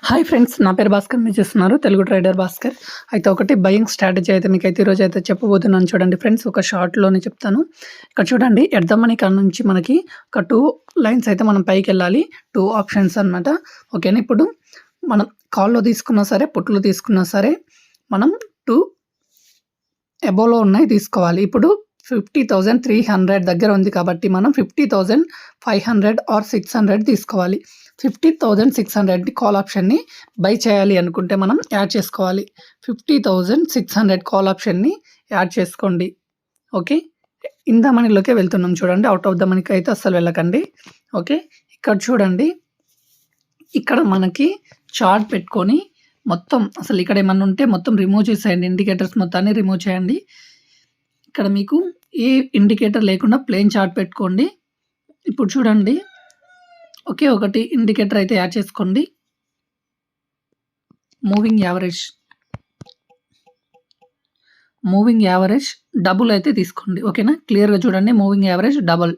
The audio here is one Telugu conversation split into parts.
హాయ్ ఫ్రెండ్స్, నా పేరు భాస్కర్. మీరు చూస్తున్నారు తెలుగు ట్రేడర్ భాస్కర్. అయితే ఒకటి బయింగ్ స్ట్రాటజీ అయితే మీకైతే ఈరోజు అయితే చెప్పబోతున్నాను. చూడండి ఫ్రెండ్స్, ఒక షార్ట్‌లోనే చెప్తాను. ఇక్కడ చూడండి, ఎట్ ద మనీ కాడ నుంచి మనకి ఒక 2 లైన్స్ అయితే మనం పైకెళ్ళాలి. 2 ఆప్షన్స్ అనమాట. ఓకేనా. ఇప్పుడు మనం కాల్‌లో తీసుకున్నా సరే, పుట్‌లో తీసుకున్నా సరే మనం 2 అబోవ్‌లో ఉన్నాయి తీసుకోవాలి. ఇప్పుడు 50,300 దగ్గర ఉంది కాబట్టి మనం 50,500 ఆర్ 600 తీసుకోవాలి. 50,600 కాల్ ఆప్షన్‌ని బై చేయాలి అనుకుంటే మనం యాడ్ చేసుకోవాలి. 50,600 కాల్ ఆప్షన్‌ని యాడ్ చేసుకోండి. ఓకే. ఇన్ ద మనీలోకే వెళ్తున్నాం చూడండి. అవుట్ ఆఫ్ ద మనీకి అయితే అస్సలు వెళ్ళకండి. ఓకే. ఇక్కడ చూడండి, ఇక్కడ మనకి చార్ట్ పెట్టుకొని మొత్తం అసలు ఇక్కడ ఏమన్నా ఉంటే మొత్తం రిమూవ్ చేసేయండి. ఇండికేటర్స్ మొత్తాన్ని రిమూవ్ చేయండి. ఇక్కడ మీకు ఏ ఇండికేటర్ లేకుండా ప్లెయిన్ చార్ట్ పెట్టుకోండి. ఇప్పుడు చూడండి, ఒకే ఒకటి ఇండికేటర్ అయితే యాడ్ చేసుకోండి. మూవింగ్ యావరేజ్ డబుల్ అయితే తీసుకోండి. ఓకేనా. క్లియర్‌గా చూడండి, మూవింగ్ యావరేజ్ డబుల్.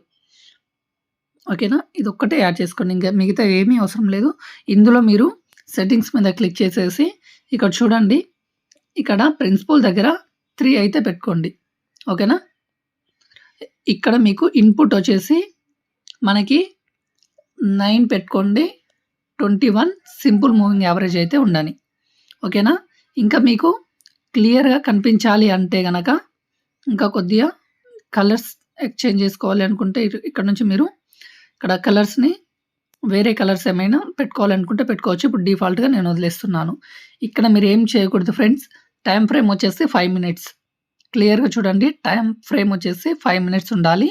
ఓకేనా. ఇది ఒక్కటే యాడ్ చేసుకోండి. ఇంకా మిగతా ఏమీ అవసరం లేదు. ఇందులో మీరు సెట్టింగ్స్ మీద క్లిక్ చేసేసి ఇక్కడ చూడండి, ఇక్కడ ప్రిన్సిపల్ దగ్గర 3 అయితే పెట్టుకోండి. ఓకేనా. ఇక్కడ మీకు ఇన్పుట్ వచ్చేసి మనకి 9 పెట్టుకోండి. 21 సింపుల్ మూవింగ్ యావరేజ్ అయితే ఉండాలి. ఓకేనా. ఇంకా మీకు క్లియర్‌గా కనిపించాలి అంటే గనక ఇంకా కొద్దిగా కలర్స్ ఎక్స్చేంజ్ చేసుకోవాలి అనుకుంటే ఇక్కడ నుంచి మీరు ఇక్కడ కలర్స్‌ని వేరే కలర్స్ ఏమైనా పెట్టుకోవాలనుకుంటే పెట్టుకోవచ్చు. ఇప్పుడు డిఫాల్ట్‌గా నేను వదిలేస్తున్నాను. ఇక్కడ మీరు ఏం చేయకూడదు ఫ్రెండ్స్. టైమ్ ఫ్రేమ్ వచ్చేసి 5 మినిట్స్. క్లియర్‌గా చూడండి, టైమ్ ఫ్రేమ్ వచ్చేసి 5 మినిట్స్ ఉండాలి.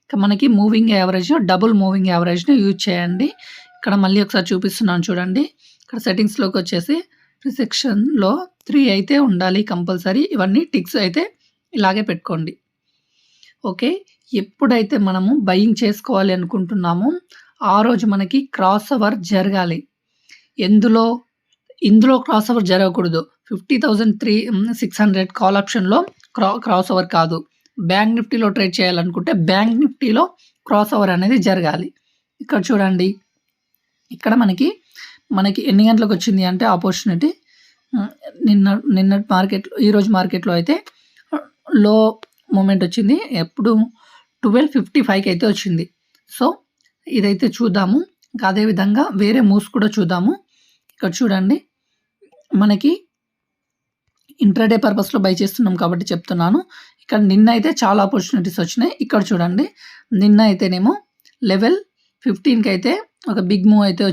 ఇక మనకి మూవింగ్ యావరేజ్ డబుల్ మూవింగ్ యావరేజ్‌ని యూజ్ చేయండి. ఇక్కడ మళ్ళీ ఒకసారి చూపిస్తున్నాను చూడండి. ఇక్కడ సెట్టింగ్స్‌లోకి వచ్చేసి సెక్షన్‌లో 3 అయితే ఉండాలి కంపల్సరీ. ఇవన్నీ టిక్స్ అయితే ఇలాగే పెట్టుకోండి. ఓకే. ఎప్పుడైతే మనము బయింగ్ చేసుకోవాలి అనుకుంటున్నామో ఆ రోజు మనకి క్రాస్ ఓవర్ జరగాలి. ఇందులో క్రాస్ ఓవర్ జరగకూడదు. 50,600 కాల్ ఆప్షన్‌లో క్రాస్ ఓవర్ కాదు. బ్యాంక్ నిఫ్టీలో ట్రేడ్ చేయాలనుకుంటే బ్యాంక్ నిఫ్టీలో క్రాస్ ఓవర్ అనేది జరగాలి. ఇక్కడ చూడండి, ఇక్కడ మనకి ఎన్ని గంటలకు వచ్చింది అంటే ఆపర్చునిటీ నిన్నటి మార్కెట్లో, ఈరోజు మార్కెట్లో అయితే లో మూమెంట్ వచ్చింది. ఎప్పుడు 12:55కి అయితే వచ్చింది. సో ఇదైతే చూద్దాము. ఇంకా అదేవిధంగా వేరే మూవ్స్ కూడా చూద్దాము. ఇక్కడ చూడండి, మనకి ఇంట్రాడే పర్పస్‌లో బై చేస్తున్నాం కాబట్టి చెప్తున్నాను. ఇక్కడ నిన్న అయితే చాలా ఆపర్చునిటీస్ వచ్చినాయి. ఇక్కడ చూడండి, నిన్న అయితేనేమో లెవెల్ 15కి అయితే ఒక బిగ్ మూవ్ అయితే